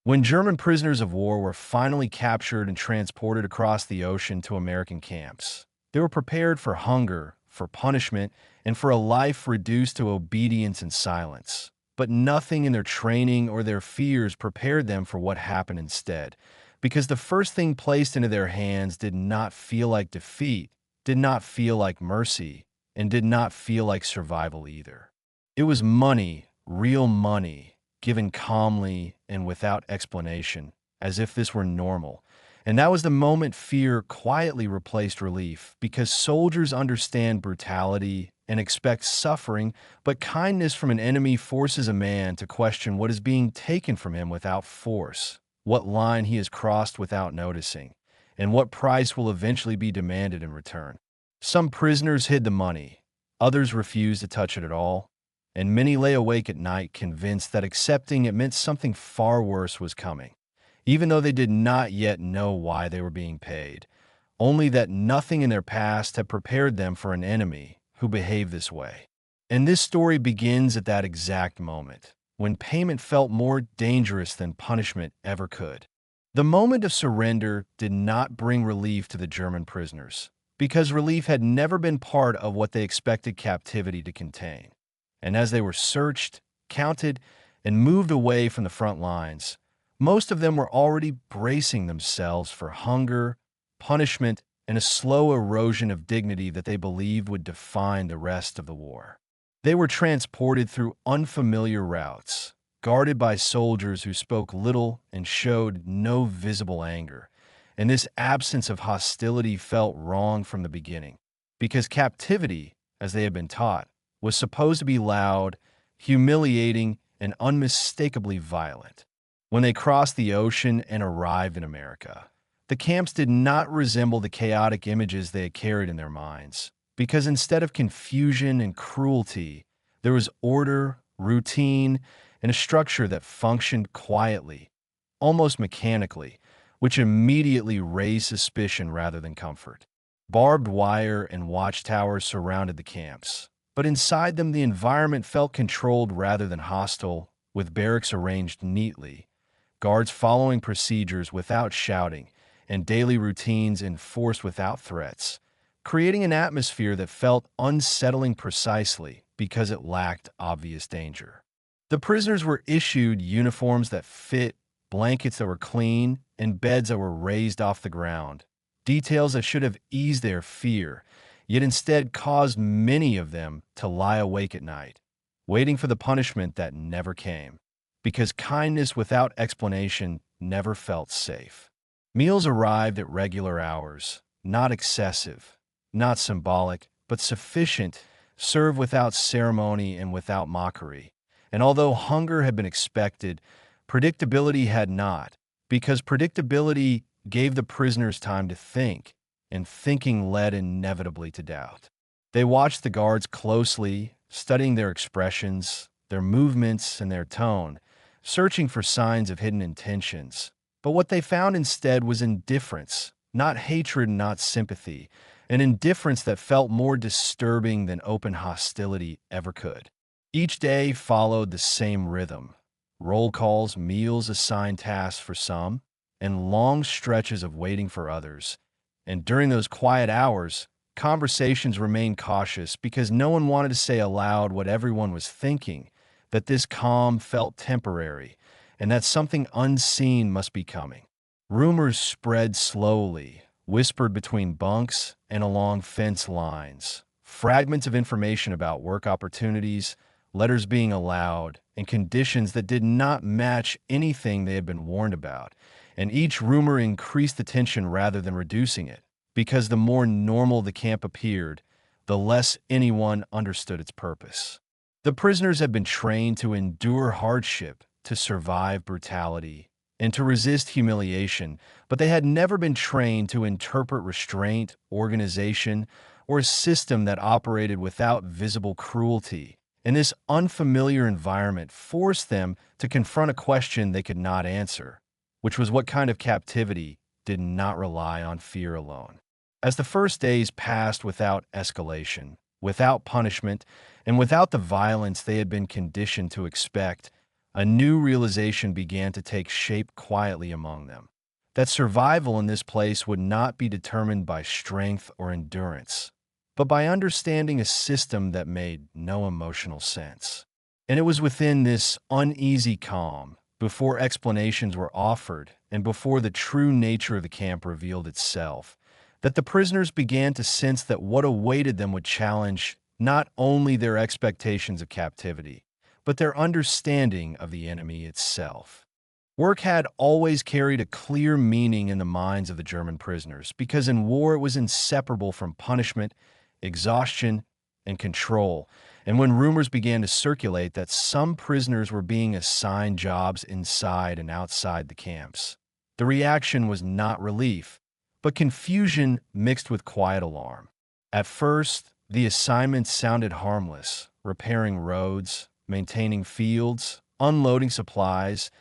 When German prisoners of war were finally captured and transported across the ocean to American camps, they were prepared for hunger, for punishment, and for a life reduced to obedience and silence. But nothing in their training or their fears prepared them for what happened instead, because the first thing placed into their hands did not feel like defeat, did not feel like mercy, and did not feel like survival either. It was money, real money, given calmly and without explanation, as if this were normal. And that was the moment fear quietly replaced relief, because soldiers understand brutality and expect suffering, but kindness from an enemy forces a man to question what is being taken from him without force, what line he has crossed without noticing, and what price will eventually be demanded in return. Some prisoners hid the money, others refused to touch it at all, and many lay awake at night convinced that accepting it meant something far worse was coming, even though they did not yet know why they were being paid, only that nothing in their past had prepared them for an enemy who behaved this way. And this story begins at that exact moment, when payment felt more dangerous than punishment ever could. The moment of surrender did not bring relief to the German prisoners, because relief had never been part of what they expected captivity to contain. And as they were searched, counted, and moved away from the front lines, most of them were already bracing themselves for hunger, punishment, and a slow erosion of dignity that they believed would define the rest of the war. They were transported through unfamiliar routes, guarded by soldiers who spoke little and showed no visible anger. And this absence of hostility felt wrong from the beginning, because captivity, as they had been taught, was supposed to be loud, humiliating, and unmistakably violent. When they crossed the ocean and arrived in America, the camps did not resemble the chaotic images they had carried in their minds, because instead of confusion and cruelty, there was order, routine, and a structure that functioned quietly, almost mechanically, which immediately raised suspicion rather than comfort. Barbed wire and watchtowers surrounded the camps, but inside them the environment felt controlled rather than hostile, with barracks arranged neatly, guards following procedures without shouting, and daily routines enforced without threats, creating an atmosphere that felt unsettling precisely because it lacked obvious danger. The prisoners were issued uniforms that fit, blankets that were clean, and beds that were raised off the ground, details that should have eased their fear, yet instead caused many of them to lie awake at night, waiting for the punishment that never came, because kindness without explanation never felt safe. Meals arrived at regular hours, not excessive, not symbolic, but sufficient, served without ceremony and without mockery. And although hunger had been expected, predictability had not, because predictability gave the prisoners time to think, and thinking led inevitably to doubt. They watched the guards closely, studying their expressions, their movements, and their tone, searching for signs of hidden intentions. But what they found instead was indifference, not hatred, not sympathy, an indifference that felt more disturbing than open hostility ever could. Each day followed the same rhythm: roll calls, meals, assigned tasks for some, and long stretches of waiting for others. And during those quiet hours, conversations remained cautious because no one wanted to say aloud what everyone was thinking, that this calm felt temporary, and that something unseen must be coming. Rumors spread slowly, whispered between bunks and along fence lines. Fragments of information about work opportunities, letters being allowed, and conditions that did not match anything they had been warned about. And each rumor increased the tension rather than reducing it, because the more normal the camp appeared, the less anyone understood its purpose. The prisoners had been trained to endure hardship, to survive brutality, and to resist humiliation, but they had never been trained to interpret restraint, organization, or a system that operated without visible cruelty. And this unfamiliar environment forced them to confront a question they could not answer, which was what kind of captivity did not rely on fear alone. As the first days passed without escalation, without punishment, and without the violence they had been conditioned to expect, A new realization began to take shape quietly among them, that survival in this place would not be determined by strength or endurance, but by understanding a system that made no emotional sense. And it was within this uneasy calm, before explanations were offered and before the true nature of the camp revealed itself, that the prisoners began to sense that what awaited them would challenge not only their expectations of captivity, but their understanding of the enemy itself. Work had always carried a clear meaning in the minds of the German prisoners, because in war it was inseparable from punishment, exhaustion, and control. And when rumors began to circulate that some prisoners were being assigned jobs inside and outside the camps, the reaction was not relief, but confusion mixed with quiet alarm. At first, the assignments sounded harmless: repairing roads, maintaining fields, unloading supplies,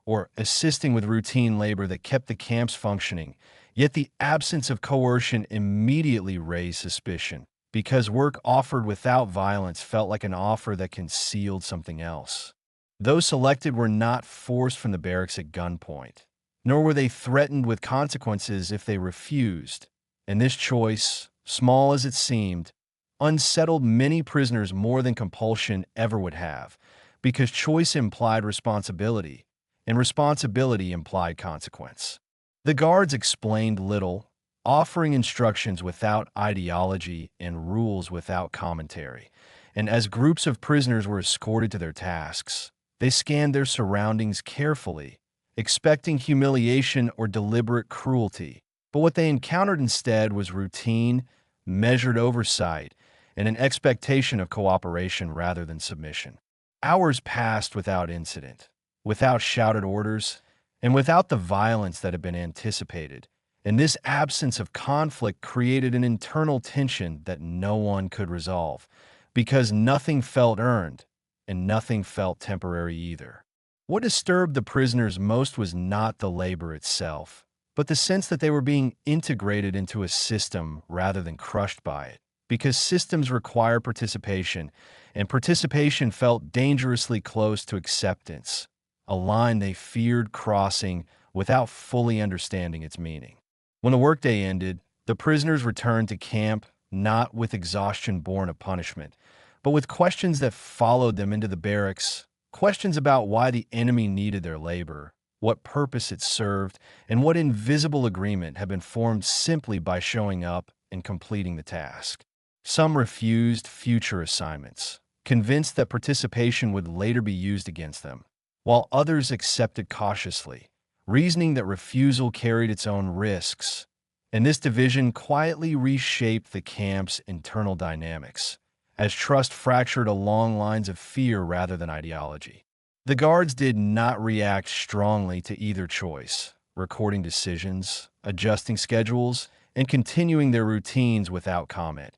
or assisting with routine labor that kept the camps functioning. Yet the absence of coercion immediately raised suspicion, because work offered without violence felt like an offer that concealed something else. Those selected were not forced from the barracks at gunpoint, nor were they threatened with consequences if they refused. And this choice, small as it seemed, unsettled many prisoners more than compulsion ever would have, because choice implied responsibility, and responsibility implied consequence. The guards explained little, offering instructions without ideology and rules without commentary. And as groups of prisoners were escorted to their tasks, they scanned their surroundings carefully, expecting humiliation or deliberate cruelty. But what they encountered instead was routine, measured oversight, and an expectation of cooperation rather than submission. Hours passed without incident, without shouted orders, and without the violence that had been anticipated. And this absence of conflict created an internal tension that no one could resolve, because nothing felt earned, and nothing felt temporary either. What disturbed the prisoners most was not the labor itself, but the sense that they were being integrated into a system rather than crushed by it, because systems require participation, and participation felt dangerously close to acceptance, a line they feared crossing without fully understanding its meaning. When the workday ended, the prisoners returned to camp not with exhaustion born of punishment, but with questions that followed them into the barracks, questions about why the enemy needed their labor, what purpose it served, and what invisible agreement had been formed simply by showing up and completing the task. Some refused future assignments, convinced that participation would later be used against them, while others accepted cautiously, reasoning that refusal carried its own risks. And this division quietly reshaped the camp's internal dynamics, as trust fractured along lines of fear rather than ideology. The guards did not react strongly to either choice, recording decisions, adjusting schedules, and continuing their routines without comment,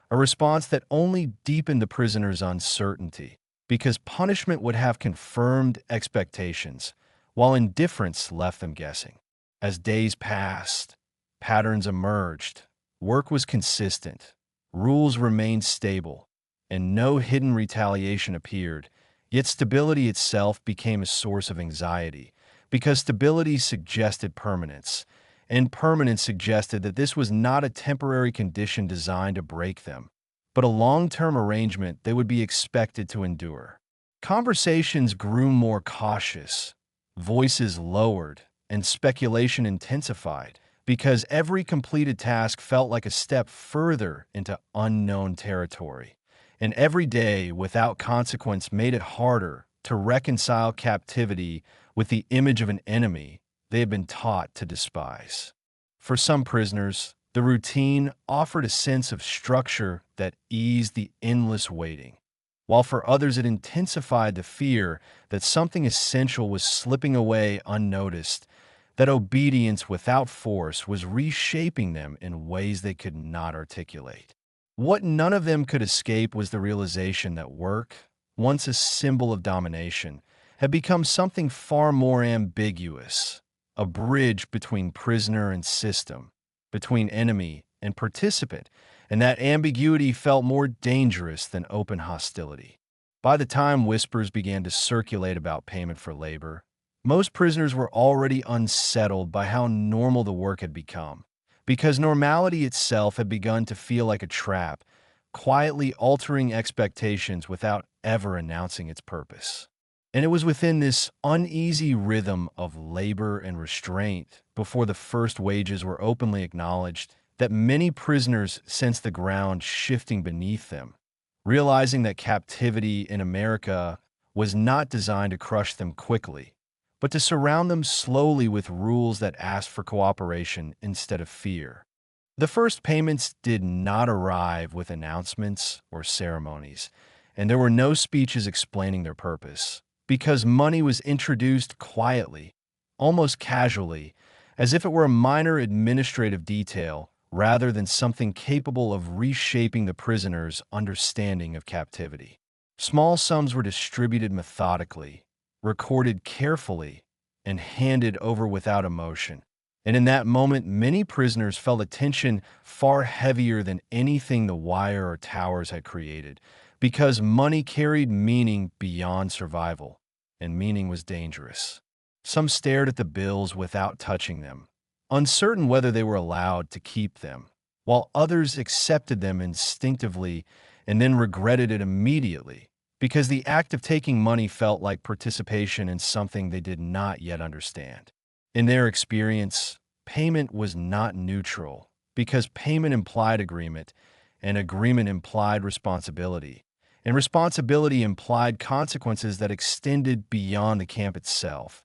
a response that only deepened the prisoners' uncertainty, because punishment would have confirmed expectations, while indifference left them guessing. As days passed, patterns emerged, work was consistent, rules remained stable, and no hidden retaliation appeared. Yet stability itself became a source of anxiety, because stability suggested permanence, and permanence suggested that this was not a temporary condition designed to break them, but a long-term arrangement they would be expected to endure. Conversations grew more cautious, voices lowered, and speculation intensified, because every completed task felt like a step further into unknown territory. And every day without consequence made it harder to reconcile captivity with the image of an enemy they had been taught to despise. For some prisoners, the routine offered a sense of structure that eased the endless waiting, while for others it intensified the fear that something essential was slipping away unnoticed, that obedience without force was reshaping them in ways they could not articulate. What none of them could escape was the realization that work, once a symbol of domination, had become something far more ambiguous, a bridge between prisoner and system, between enemy and participant, and that ambiguity felt more dangerous than open hostility. By the time whispers began to circulate about payment for labor, most prisoners were already unsettled by how normal the work had become, because normality itself had begun to feel like a trap, quietly altering expectations without ever announcing its purpose. And it was within this uneasy rhythm of labor and restraint, before the first wages were openly acknowledged, that many prisoners sensed the ground shifting beneath them, realizing that captivity in America was not designed to crush them quickly, but to surround them slowly with rules that asked for cooperation instead of fear. The first payments did not arrive with announcements or ceremonies, and there were no speeches explaining their purpose, because money was introduced quietly, almost casually, as if it were a minor administrative detail rather than something capable of reshaping the prisoner's understanding of captivity. Small sums were distributed methodically, recorded carefully, and handed over without emotion. And in that moment, many prisoners felt a tension far heavier than anything the wire or towers had created, because money carried meaning beyond survival, and meaning was dangerous. Some stared at the bills without touching them, uncertain whether they were allowed to keep them, while others accepted them instinctively and then regretted it immediately, because the act of taking money felt like participation in something they did not yet understand. In their experience, payment was not neutral, because payment implied agreement, and agreement implied responsibility, and responsibility implied consequences that extended beyond the camp itself,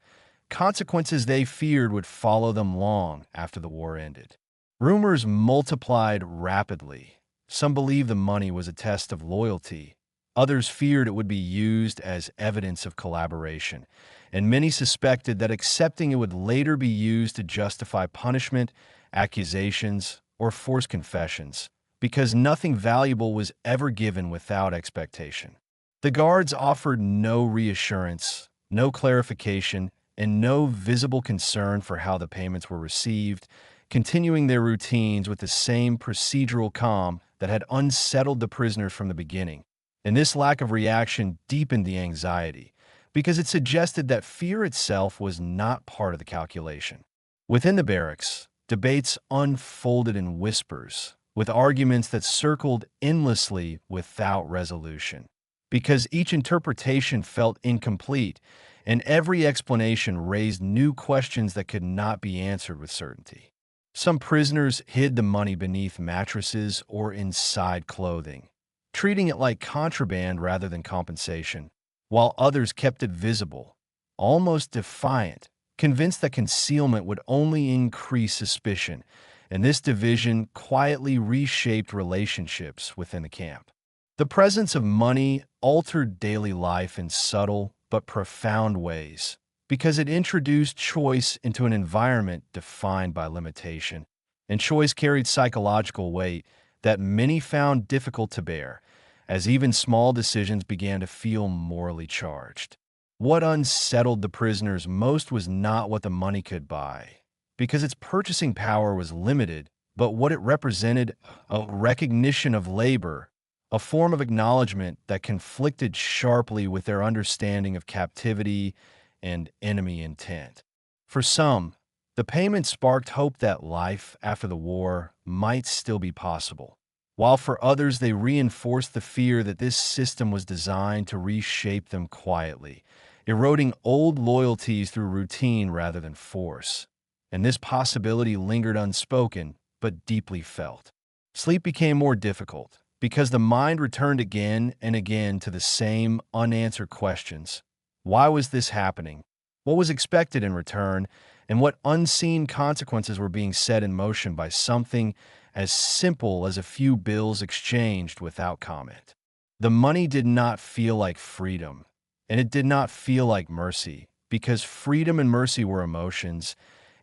consequences they feared would follow them long after the war ended. Rumors multiplied rapidly. Some believed the money was a test of loyalty. Others feared it would be used as evidence of collaboration, and many suspected that accepting it would later be used to justify punishment, accusations, or forced confessions, because nothing valuable was ever given without expectation. The guards offered no reassurance, no clarification, and no visible concern for how the payments were received, continuing their routines with the same procedural calm that had unsettled the prisoners from the beginning. And this lack of reaction deepened the anxiety, because it suggested that fear itself was not part of the calculation. Within the barracks, debates unfolded in whispers, with arguments that circled endlessly without resolution, because each interpretation felt incomplete, and every explanation raised new questions that could not be answered with certainty. Some prisoners hid the money beneath mattresses or inside clothing, treating it like contraband rather than compensation, while others kept it visible, almost defiant, convinced that concealment would only increase suspicion, and this division quietly reshaped relationships within the camp. The presence of money altered daily life in subtle but profound ways, because it introduced choice into an environment defined by limitation, and choice carried psychological weight that many found difficult to bear, as even small decisions began to feel morally charged. What unsettled the prisoners most was not what the money could buy, because its purchasing power was limited, but what it represented: a recognition of labor, a form of acknowledgement that conflicted sharply with their understanding of captivity and enemy intent. For some, the payment sparked hope that life after the war might still be possible, while for others they reinforced the fear that this system was designed to reshape them quietly, eroding old loyalties through routine rather than force. And this possibility lingered unspoken, but deeply felt. Sleep became more difficult, because the mind returned again and again to the same unanswered questions. Why was this happening? What was expected in return? And what unseen consequences were being set in motion by something as simple as a few bills exchanged without comment? The money did not feel like freedom, and it did not feel like mercy, because freedom and mercy were emotions,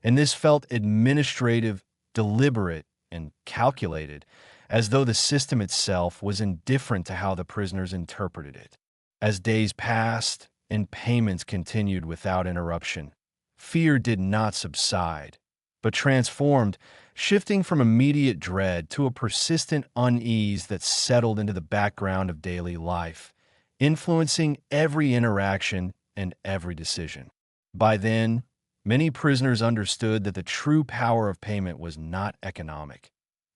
and this felt administrative, deliberate, and calculated, as though the system itself was indifferent to how the prisoners interpreted it. As days passed and payments continued without interruption, fear did not subside, but transformed, shifting from immediate dread to a persistent unease that settled into the background of daily life, influencing every interaction and every decision. By then, many prisoners understood that the true power of payment was not economic,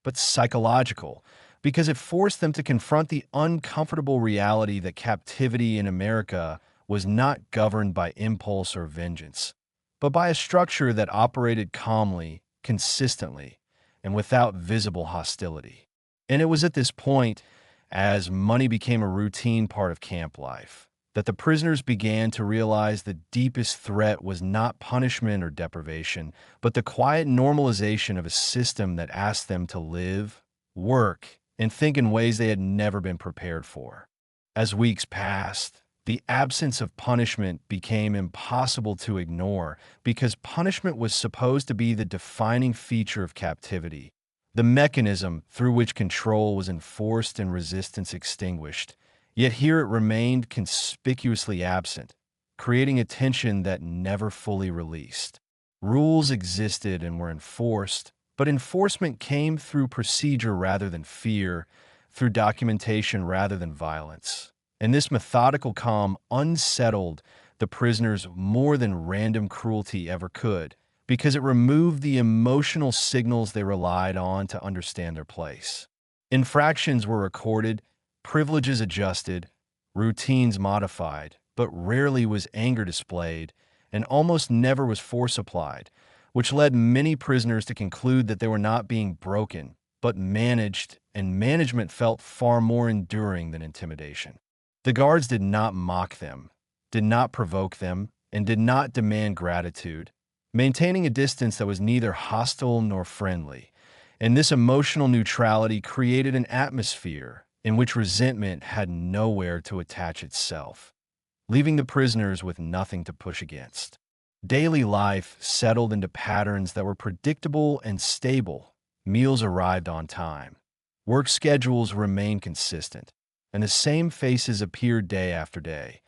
but psychological, because it forced them to confront the uncomfortable reality that captivity in America was not governed by impulse or vengeance, but by a structure that operated calmly, consistently, and without visible hostility. And it was at this point, as money became a routine part of camp life, that the prisoners began to realize the deepest threat was not punishment or deprivation, but the quiet normalization of a system that asked them to live, work, and think in ways they had never been prepared for. As weeks passed, the absence of punishment became impossible to ignore because punishment was supposed to be the defining feature of captivity, the mechanism through which control was enforced and resistance extinguished. Yet here it remained conspicuously absent, creating a tension that never fully released. Rules existed and were enforced, but enforcement came through procedure rather than fear, through documentation rather than violence. And this methodical calm unsettled the prisoners more than random cruelty ever could, because it removed the emotional signals they relied on to understand their place. Infractions were recorded, privileges adjusted, routines modified, but rarely was anger displayed, and almost never was force applied, which led many prisoners to conclude that they were not being broken, but managed, and management felt far more enduring than intimidation. The guards did not mock them, did not provoke them, and did not demand gratitude, maintaining a distance that was neither hostile nor friendly. And this emotional neutrality created an atmosphere in which resentment had nowhere to attach itself, leaving the prisoners with nothing to push against. Daily life settled into patterns that were predictable and stable. Meals arrived on time. Work schedules remained consistent, and the same faces appeared day after day.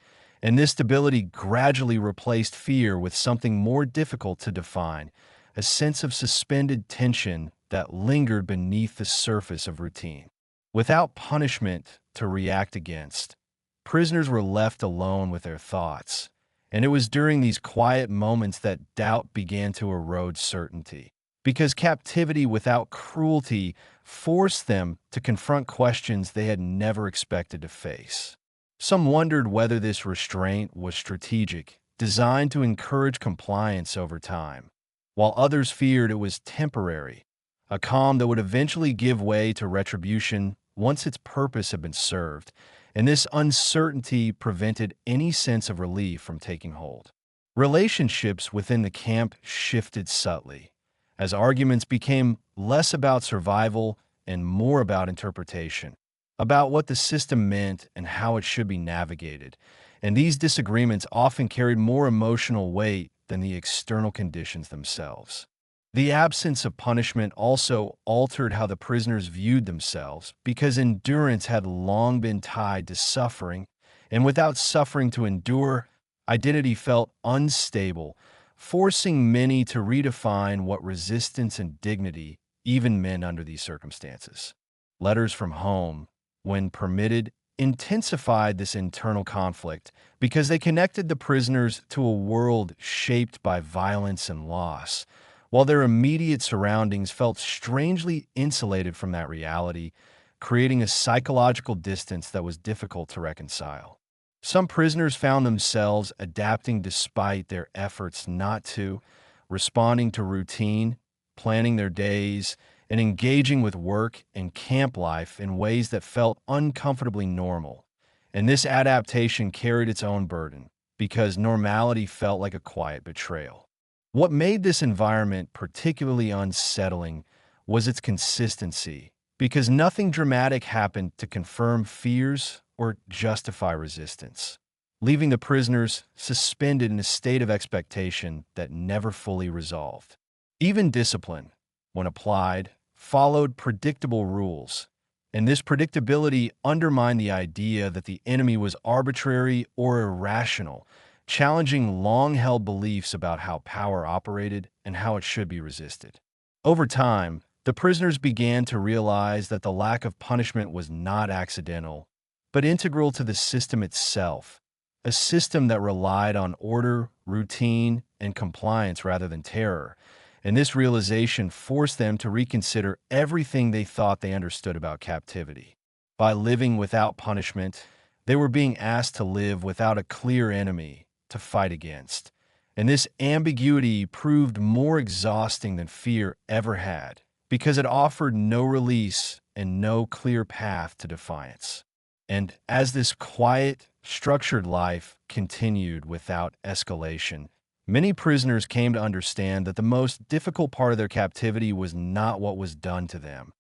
And this stability gradually replaced fear with something more difficult to define, a sense of suspended tension that lingered beneath the surface of routine. Without punishment to react against, prisoners were left alone with their thoughts, and it was during these quiet moments that doubt began to erode certainty, because captivity without cruelty forced them to confront questions they had never expected to face. Some wondered whether this restraint was strategic, designed to encourage compliance over time, while others feared it was temporary, a calm that would eventually give way to retribution once its purpose had been served, and this uncertainty prevented any sense of relief from taking hold. Relationships within the camp shifted subtly, as arguments became less about survival and more about interpretation, about what the system meant and how it should be navigated, and these disagreements often carried more emotional weight than the external conditions themselves. The absence of punishment also altered how the prisoners viewed themselves, because endurance had long been tied to suffering, and without suffering to endure, identity felt unstable, forcing many to redefine what resistance and dignity even meant under these circumstances. Letters from home, when permitted, intensified this internal conflict because they connected the prisoners to a world shaped by violence and loss, while their immediate surroundings felt strangely insulated from that reality, creating a psychological distance that was difficult to reconcile. Some prisoners found themselves adapting despite their efforts not to, responding to routine, planning their days, and engaging with work and camp life in ways that felt uncomfortably normal. And this adaptation carried its own burden, because normality felt like a quiet betrayal. What made this environment particularly unsettling was its consistency, because nothing dramatic happened to confirm fears or justify resistance, leaving the prisoners suspended in a state of expectation that never fully resolved. Even discipline, when applied, followed predictable rules, and this predictability undermined the idea that the enemy was arbitrary or irrational, challenging long-held beliefs about how power operated and how it should be resisted. Over time, the prisoners began to realize that the lack of punishment was not accidental, but integral to the system itself, a system that relied on order, routine, and compliance rather than terror. And this realization forced them to reconsider everything they thought they understood about captivity. By living without punishment, they were being asked to live without a clear enemy to fight against. And this ambiguity proved more exhausting than fear ever had, because it offered no release and no clear path to defiance. And as this quiet, structured life continued without escalation, many prisoners came to understand that the most difficult part of their captivity was not what was done to them,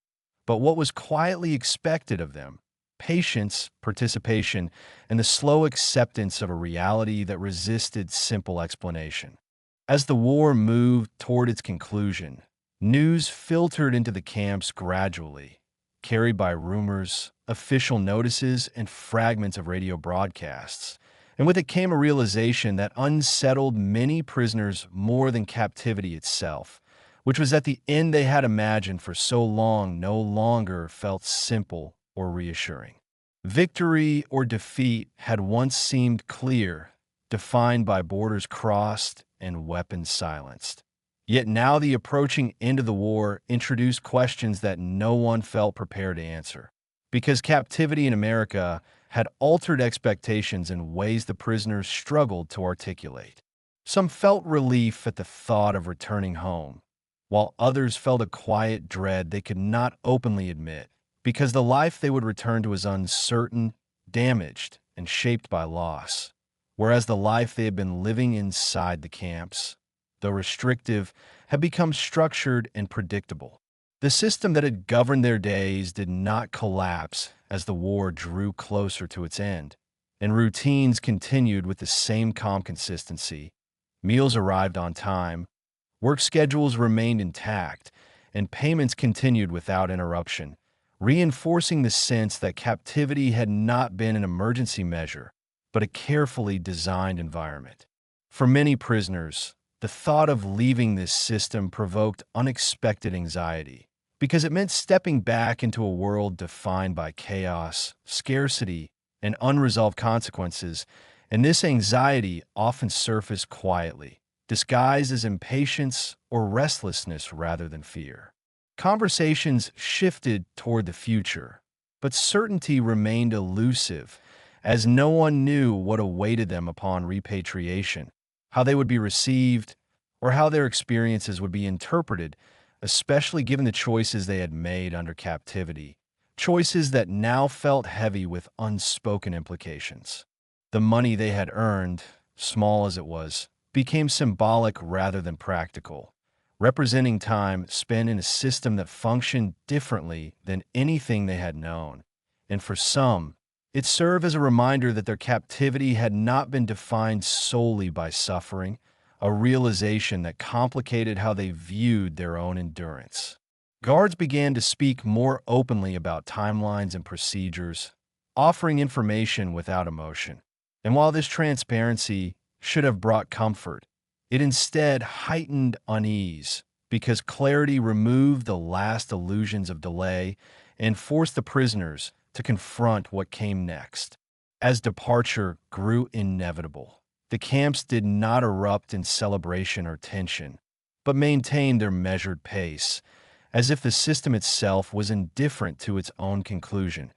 but what was quietly expected of them: patience, participation, and the slow acceptance of a reality that resisted simple explanation. As the war moved toward its conclusion, news filtered into the camps gradually, carried by rumors, official notices, and fragments of radio broadcasts. And with it came a realization that unsettled many prisoners more than captivity itself, which was that the end they had imagined for so long no longer felt simple or reassuring. Victory or defeat had once seemed clear, defined by borders crossed and weapons silenced. Yet now the approaching end of the war introduced questions that no one felt prepared to answer, because captivity in America had altered expectations in ways the prisoners struggled to articulate. Some felt relief at the thought of returning home, while others felt a quiet dread they could not openly admit, because the life they would return to was uncertain, damaged, and shaped by loss, whereas the life they had been living inside the camps, though restrictive, had become structured and predictable. The system that had governed their days did not collapse as the war drew closer to its end, and routines continued with the same calm consistency. Meals arrived on time, work schedules remained intact, and payments continued without interruption, reinforcing the sense that captivity had not been an emergency measure, but a carefully designed environment. For many prisoners, the thought of leaving this system provoked unexpected anxiety, because it meant stepping back into a world defined by chaos, scarcity, and unresolved consequences, and this anxiety often surfaced quietly, disguised as impatience or restlessness rather than fear. Conversations shifted toward the future, but certainty remained elusive, as no one knew what awaited them upon repatriation, how they would be received, or how their experiences would be interpreted, especially given the choices they had made under captivity, choices that now felt heavy with unspoken implications. The money they had earned, small as it was, became symbolic rather than practical, representing time spent in a system that functioned differently than anything they had known. And for some, it served as a reminder that their captivity had not been defined solely by suffering, a realization that complicated how they viewed their own endurance. Guards began to speak more openly about timelines and procedures, offering information without emotion. And while this transparency should have brought comfort, it instead heightened unease, because clarity removed the last illusions of delay and forced the prisoners to confront what came next. As departure grew inevitable, the camps did not erupt in celebration or tension, but maintained their measured pace, as if the system itself was indifferent to its own conclusion.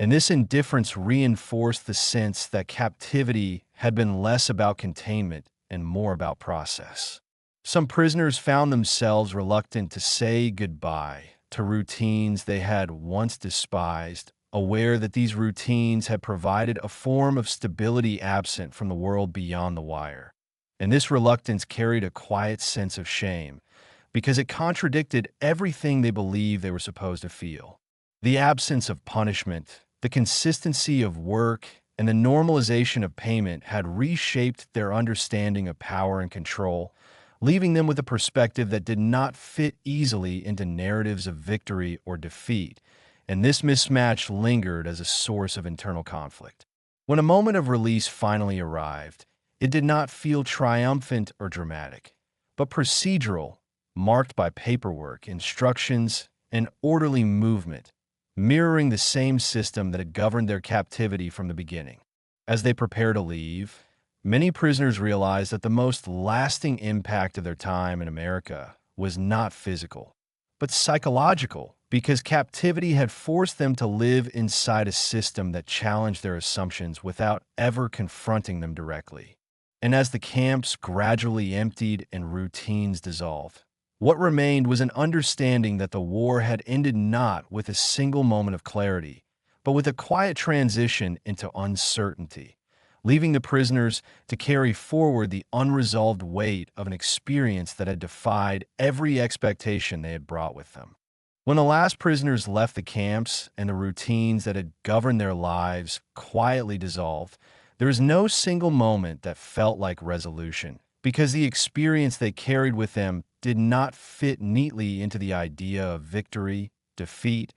And this indifference reinforced the sense that captivity had been less about containment and more about process. Some prisoners found themselves reluctant to say goodbye to routines they had once despised, aware that these routines had provided a form of stability absent from the world beyond the wire. And this reluctance carried a quiet sense of shame, because it contradicted everything they believed they were supposed to feel. The absence of punishment, the consistency of work, and the normalization of payment had reshaped their understanding of power and control, leaving them with a perspective that did not fit easily into narratives of victory or defeat, and this mismatch lingered as a source of internal conflict. When a moment of release finally arrived, it did not feel triumphant or dramatic, but procedural, marked by paperwork, instructions, and orderly movement, mirroring the same system that had governed their captivity from the beginning. As they prepare to leave, many prisoners realized that the most lasting impact of their time in America was not physical, but psychological, because captivity had forced them to live inside a system that challenged their assumptions without ever confronting them directly. And as the camps gradually emptied and routines dissolved, what remained was an understanding that the war had ended not with a single moment of clarity, but with a quiet transition into uncertainty, leaving the prisoners to carry forward the unresolved weight of an experience that had defied every expectation they had brought with them. When the last prisoners left the camps and the routines that had governed their lives quietly dissolved, there was no single moment that felt like resolution, because the experience they carried with them did not fit neatly into the idea of victory, defeat,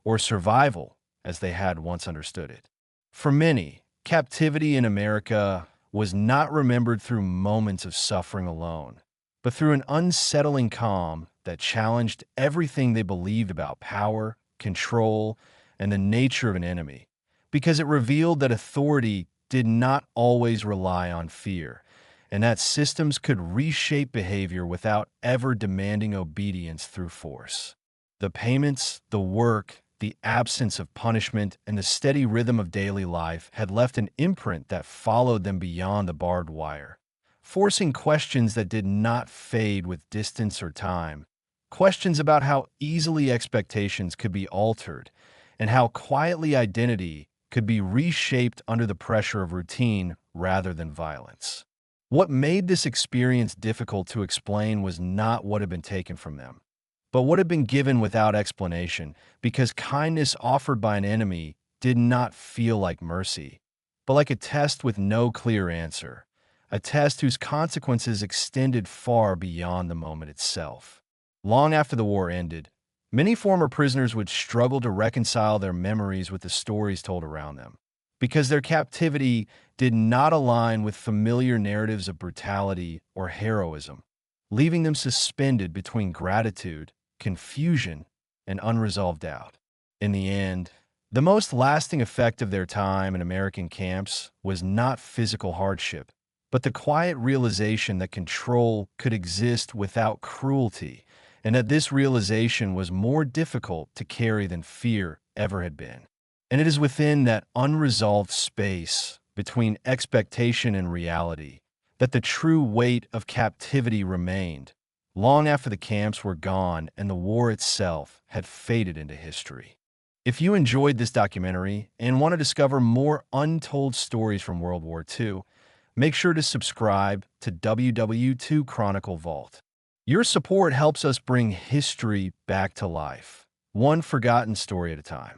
or survival as they had once understood it. For many, captivity in America was not remembered through moments of suffering alone, but through an unsettling calm that challenged everything they believed about power, control, and the nature of an enemy, because it revealed that authority did not always rely on fear, and that systems could reshape behavior without ever demanding obedience through force. The payments, the work, the absence of punishment, and the steady rhythm of daily life had left an imprint that followed them beyond the barbed wire, forcing questions that did not fade with distance or time, questions about how easily expectations could be altered, and how quietly identity could be reshaped under the pressure of routine rather than violence. What made this experience difficult to explain was not what had been taken from them, but what had been given without explanation, because kindness offered by an enemy did not feel like mercy, but like a test with no clear answer, a test whose consequences extended far beyond the moment itself. Long after the war ended, many former prisoners would struggle to reconcile their memories with the stories told around them, because their captivity did not align with familiar narratives of brutality or heroism, leaving them suspended between gratitude, confusion, and unresolved doubt. In the end, the most lasting effect of their time in American camps was not physical hardship, but the quiet realization that control could exist without cruelty, and that this realization was more difficult to carry than fear ever had been. And it is within that unresolved space between expectation and reality that the true weight of captivity remained, long after the camps were gone and the war itself had faded into history. If you enjoyed this documentary and want to discover more untold stories from World War II, make sure to subscribe to WWII Chronicle Vault. Your support helps us bring history back to life, one forgotten story at a time.